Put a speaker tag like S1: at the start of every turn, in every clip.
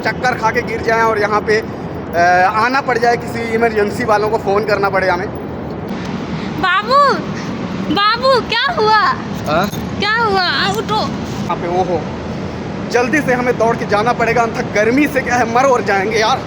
S1: चक्कर खा के गिर जाएं और यहाँ पे आना पड़ जाए, किसी इमरजेंसी वालों को फ़ोन करना पड़े हमें।
S2: बाबू बाबू क्या हुआ? क्या हुआ? उठो।
S1: यहाँ पे वो हो, जल्दी से हमें दौड़ के जाना पड़ेगा, अन्यथा गर्मी से क्या है मर और जाएंगे यार।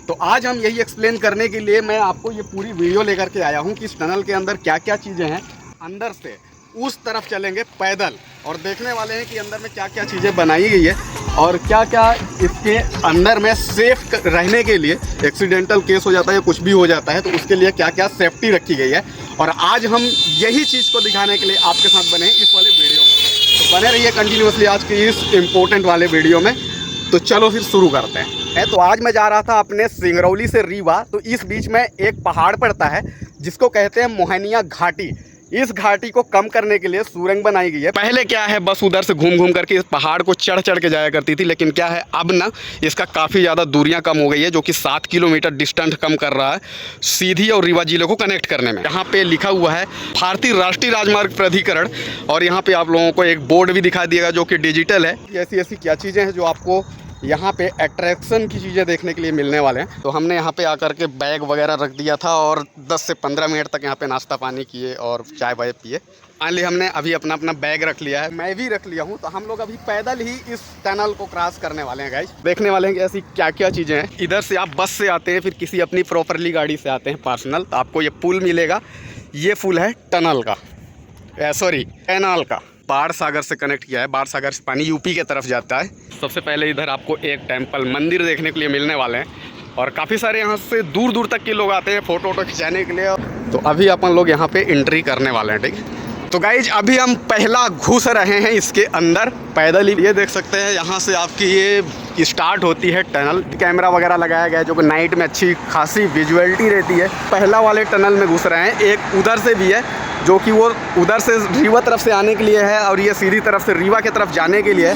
S1: तो आज हम यही एक्सप्लेन करने के लिए मैं आपको ये पूरी वीडियो लेकर के आया हूँ कि इस टनल के अंदर क्या क्या चीज़ें हैं। अंदर से उस तरफ चलेंगे पैदल और देखने वाले हैं कि अंदर में क्या क्या चीज़ें बनाई गई है और क्या क्या इसके अंदर में सेफ रहने के लिए, एक्सीडेंटल केस हो जाता है, कुछ भी हो जाता है तो उसके लिए क्या क्या सेफ्टी रखी गई है। और आज हम यही चीज़ को दिखाने के लिए आपके साथ बने इस वाले वीडियो में। तो बने रहिए कंटिन्यूसली आज के इस इम्पोर्टेंट वाले वीडियो में। तो चलो फिर शुरू करते हैं। तो आज मैं जा रहा था अपने सिंगरौली से रीवा, तो इस बीच में एक पहाड़ पड़ता है जिसको कहते हैं मोहनिया घाटी। इस घाटी को कम करने के लिए सुरंग बनाई गई है। पहले क्या है, बस उधर से घूम घूम करके इस पहाड़ को चढ़ चढ़ के जाया करती थी, लेकिन क्या है अब ना इसका काफ़ी ज़्यादा दूरियां कम हो गई है, जो कि 7 किलोमीटर डिस्टेंस कम कर रहा है सीधी और रीवा जिले को कनेक्ट करने में। यहाँ पे लिखा हुआ है भारतीय राष्ट्रीय राजमार्ग प्राधिकरण, और यहाँ पे आप लोगों को एक बोर्ड भी दिखा दिएगा जो कि डिजिटल है। ऐसी ऐसी क्या चीज़ें हैं जो आपको यहाँ पे अट्रैक्शन की चीज़ें देखने के लिए मिलने वाले हैं। तो हमने यहाँ पे आकर के बैग वगैरह रख दिया था और 10 से 15 मिनट तक यहाँ पे नाश्ता पानी किए और चाय वाय पिए। फाइनली हमने अभी अपना अपना बैग रख लिया है, मैं भी रख लिया हूँ। तो हम लोग अभी पैदल ही इस टनल को क्रॉस करने वाले हैं गाइस। देखने वाले हैं कि ऐसी क्या क्या चीज़ें हैं। इधर से आप बस से आते हैं, फिर किसी अपनी प्रॉपरली गाड़ी से आते हैं पर्सनल, तो आपको ये पुल मिलेगा। ये पुल है टनल का, सॉरी कैनाल का। बाढ़ सागर से कनेक्ट किया है। बाढ़ सागर से पानी यूपी के तरफ जाता है। सबसे पहले इधर आपको एक टेंपल मंदिर देखने के लिए मिलने वाले हैं, और काफ़ी सारे यहाँ से दूर दूर तक के लोग आते हैं फ़ोटो वोटो खिंचाने के लिए। तो अभी अपन लोग यहाँ पे एंट्री करने वाले हैं, ठीक। तो गाइज अभी हम पहला घुस रहे हैं इसके अंदर पैदल ही। ये देख सकते हैं यहाँ से आपकी ये स्टार्ट होती है टनल। कैमरा वगैरह लगाया गया है जो कि नाइट में अच्छी खासी विजुअलिटी रहती है। पहला वाले टनल में घुस रहे हैं। एक उधर से भी है जो कि वो उधर से रीवा तरफ से आने के लिए है, और ये सीधी तरफ से रीवा की तरफ जाने के लिए है।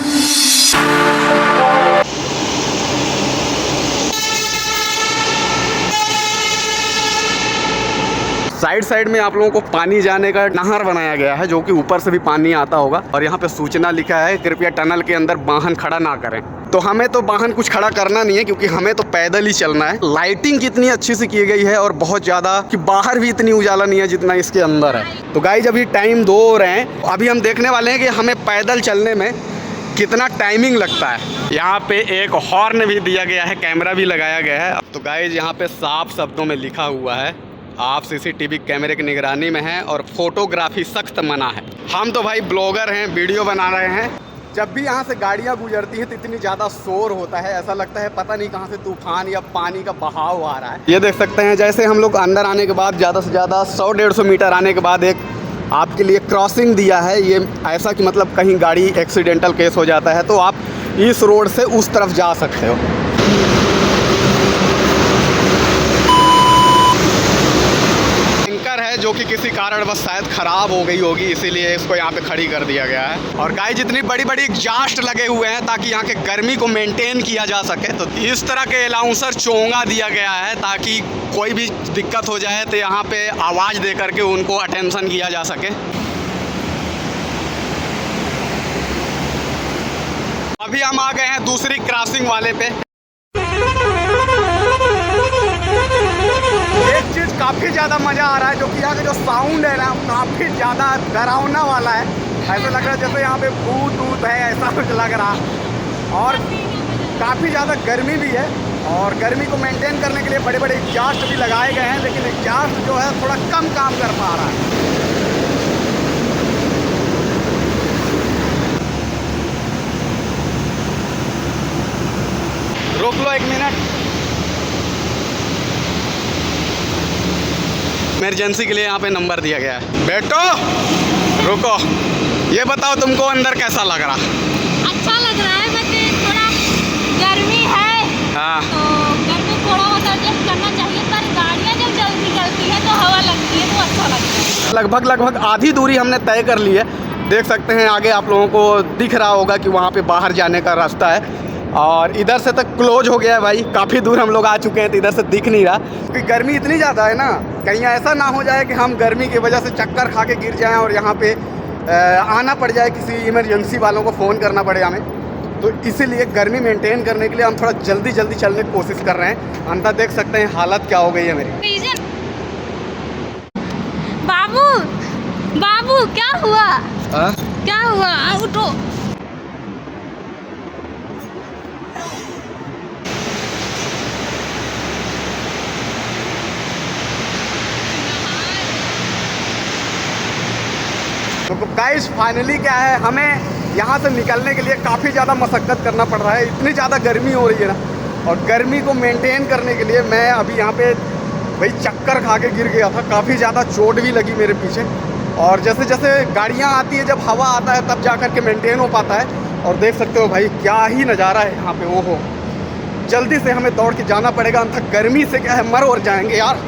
S1: साइड साइड में आप लोगों को पानी जाने का नहर बनाया गया है, जो कि ऊपर से भी पानी आता होगा। और यहाँ पे सूचना लिखा है कृपया टनल के अंदर वाहन खड़ा ना करें। तो हमें तो वाहन कुछ खड़ा करना नहीं है, क्योंकि हमें तो पैदल ही चलना है। लाइटिंग कितनी अच्छी से की गई है, और बहुत ज़्यादा कि बाहर भी इतनी उजाला नहीं है जितना इसके अंदर है। तो गाइज अभी टाइम 2 हो रहे हैं। अभी हम देखने वाले हैं कि हमें पैदल चलने में कितना टाइमिंग लगता है। यहाँ पे एक हॉर्न भी दिया गया है, कैमरा भी लगाया गया है। तो गाइज यहाँ पे साफ शब्दों में लिखा हुआ है आप सीसीटीवी कैमरे की निगरानी में हैं और फोटोग्राफी सख्त मना है। हम तो भाई ब्लॉगर हैं, वीडियो बना रहे हैं। जब भी यहाँ से गाड़ियाँ गुजरती हैं तो इतनी ज़्यादा शोर होता है, ऐसा लगता है पता नहीं कहाँ से तूफान या पानी का बहाव आ रहा है। ये देख सकते हैं जैसे हम लोग अंदर आने के बाद ज़्यादा से ज़्यादा 100-150 मीटर आने के बाद एक आपके लिए क्रॉसिंग दिया है। ये ऐसा कि मतलब कहीं गाड़ी एक्सीडेंटल केस हो जाता है तो आप इस रोड से उस तरफ जा सकते हो। जो कि किसी कारणवश शायद ख़राब हो गई होगी, इसीलिए इसको यहाँ पे खड़ी कर दिया गया है। और गाइस जितनी बड़ी बड़ी एग्जॉस्ट लगे हुए हैं ताकि यहाँ के गर्मी को मेंटेन किया जा सके। तो इस तरह के अलाउंसर चोंगा दिया गया है ताकि कोई भी दिक्कत हो जाए तो यहाँ पे आवाज़ दे करके उनको अटेंशन किया जा सके। अभी हम आ गए हैं दूसरी क्रॉसिंग वाले पे। एक चीज़ काफ़ी ज़्यादा मज़ा आ रहा है, जो कि यहाँ का जो साउंड है ना काफ़ी ज़्यादा डरावना वाला है। ऐसा लग रहा है जैसे यहाँ पे भूत ऊत है, ऐसा कुछ लग रहा। और काफ़ी ज़्यादा गर्मी भी है, और गर्मी को मेंटेन करने के लिए बड़े बड़े एग्जॉस्ट भी लगाए गए हैं, लेकिन एग्जॉस्ट जो है थोड़ा कम काम कर पा रहा है। रोक लो 1 मिनट। इमरजेंसी के लिए यहाँ पे नंबर दिया गया है। बेटो रुको, ये बताओ तुमको अंदर कैसा लग रहा?
S2: अच्छा लग रहा है, बट थोड़ा गर्मी है।
S1: हाँ,
S2: तो गर्मी थोड़ा बहुत एडजस्ट करना चाहिए, पर गाड़ियाँ जब जल्दी निकलती है तो हवा लगती है तो अच्छा लगता है।
S1: लगभग आधी दूरी हमने तय कर ली है। देख सकते हैं आगे आप लोगों को दिख रहा होगा कि वहाँ पे बाहर जाने का रास्ता है, और इधर से तक क्लोज हो गया है भाई। काफ़ी दूर हम लोग आ चुके हैं तो इधर से दिख नहीं रहा, क्योंकि गर्मी इतनी ज़्यादा है ना, कहीं ऐसा ना हो जाए कि हम गर्मी की वजह से चक्कर खा के गिर जाएं और यहाँ पे आना पड़ जाए, किसी इमरजेंसी वालों को फ़ोन करना पड़े हमें। तो इसीलिए गर्मी मेंटेन करने के लिए हम थोड़ा जल्दी जल्दी चलने की कोशिश कर रहे हैं। अंदर देख सकते हैं हालत क्या हो गई है मेरी।
S2: बाबू बाबू क्या हुआ?
S1: आ?
S2: क्या हुआ? उठो।
S1: तो गाइस फाइनली क्या है, हमें यहाँ से निकलने के लिए काफ़ी ज़्यादा मशक्क़त करना पड़ रहा है। इतनी ज़्यादा गर्मी हो रही है ना, और गर्मी को मेंटेन करने के लिए मैं अभी यहाँ पे भाई चक्कर खा के गिर गया था। काफ़ी ज़्यादा चोट भी लगी मेरे पीछे। और जैसे जैसे गाड़ियाँ आती है, जब हवा आता है तब जा कर के मेंटेन हो पाता है। और देख सकते हो भाई क्या ही नज़ारा है यहाँ पे। ओहो, जल्दी से हमें दौड़ के जाना पड़ेगा, अंत गर्मी से क्या है मर और जाएंगे यार।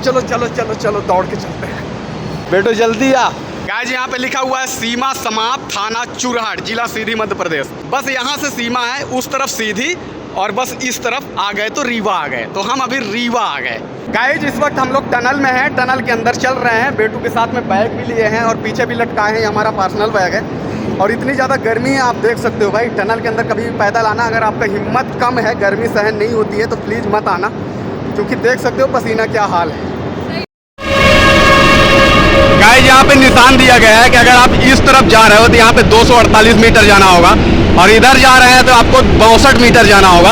S1: चलो चलो चलो चलो दौड़ के चलते हैं। बेटो जल्दी आ। गाइस यहाँ पे लिखा हुआ है सीमा समाप्त, थाना चुरहट, जिला सीधी, मध्य प्रदेश। बस यहाँ से सीमा है, उस तरफ सीधी, और बस इस तरफ आ गए तो रीवा आ गए। तो हम अभी रीवा आ गए। गाइस इस वक्त हम लोग टनल में हैं, टनल के अंदर चल रहे हैं। बेटू के साथ में बैग भी लिए हैं और पीछे भी लटकाए हैं, हमारा पर्सनल बैग है। और इतनी ज़्यादा गर्मी है, आप देख सकते हो भाई। टनल के अंदर कभी भी पैदल आना, अगर आपका हिम्मत कम है, गर्मी सहन नहीं होती है, तो प्लीज़ मत आना, क्योंकि देख सकते हो पसीना क्या हाल है। गाइस यहाँ पे निशान दिया गया है कि अगर आप इस तरफ जा रहे हो तो यहाँ पे 248 मीटर जाना होगा, और इधर जा रहे हैं तो आपको 62 मीटर जाना होगा।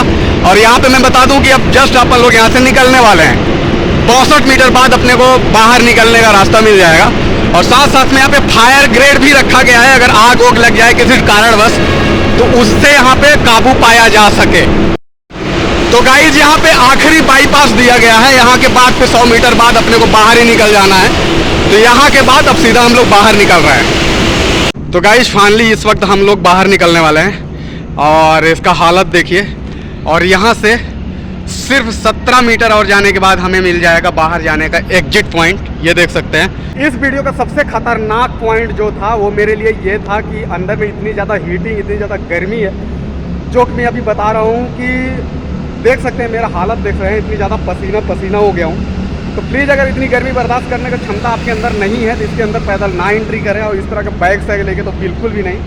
S1: और यहाँ पे मैं बता दूं कि अब जस्ट अपन लोग यहाँ से निकलने वाले हैं। 62 मीटर बाद अपने को बाहर निकलने का रास्ता मिल जाएगा। और साथ साथ में यहाँ पे फायर ग्रेड भी रखा गया है, अगर आग वोग लग जाए किसी कारणवश तो उससे यहाँ पे काबू पाया जा सके। तो गाइस यहाँ पे आखिरी बाईपास दिया गया है, यहाँ के बाद फिर 100 मीटर बाद अपने को बाहर ही निकल जाना है। तो यहाँ के बाद अब सीधा हम लोग बाहर निकल रहे हैं। तो गाइस फाइनली इस वक्त हम लोग बाहर निकलने वाले हैं, और इसका हालत देखिए। और यहाँ से सिर्फ 17 मीटर और जाने के बाद हमें मिल जाएगा बाहर जाने का एग्जिट पॉइंट। ये देख सकते हैं। इस वीडियो का सबसे खतरनाक पॉइंट जो था वो मेरे लिए ये था कि अंदर में इतनी ज़्यादा हीटिंग, इतनी ज़्यादा गर्मी है, जो कि मैं अभी बता रहा हूँ कि देख सकते हैं मेरा हालत देख रहे हैं, इतनी ज़्यादा पसीना पसीना हो गया हूँ। तो प्लीज़ अगर इतनी गर्मी बर्दाश्त करने की क्षमता आपके अंदर नहीं है तो इसके अंदर पैदल ना एंट्री करें, और इस तरह के बैग सैग लेके तो बिल्कुल भी नहीं।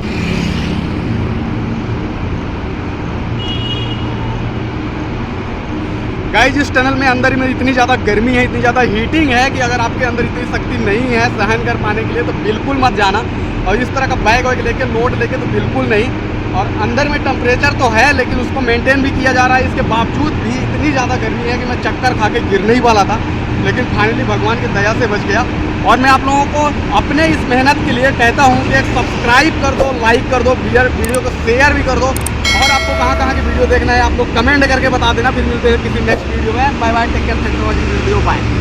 S1: गाइस इस टनल में अंदर में इतनी ज़्यादा गर्मी है, इतनी ज़्यादा हीटिंग है कि अगर आपके अंदर इतनी शक्ति नहीं है सहन कर पाने के लिए तो बिल्कुल मत जाना। और इस तरह का बैग वैग लेके लोड लेके तो बिल्कुल नहीं। और अंदर में टेम्परेचर तो है लेकिन उसको मेंटेन भी किया जा रहा है। इसके बावजूद भी इतनी ज़्यादा गर्मी है कि मैं चक्कर खा के गिरने ही वाला था, लेकिन फाइनली भगवान की दया से बच गया। और मैं आप लोगों को अपने इस मेहनत के लिए कहता हूँ कि एक सब्सक्राइब कर दो, लाइक कर दो, वीडियो को शेयर भी कर दो। और आपको कहाँ कहाँ की वीडियो देखना है आप लोग कमेंट करके बता देना। फिर मिलते हैं किसी नेक्स्ट वीडियो में। Bye bye, take care, thank you for watching video, bye.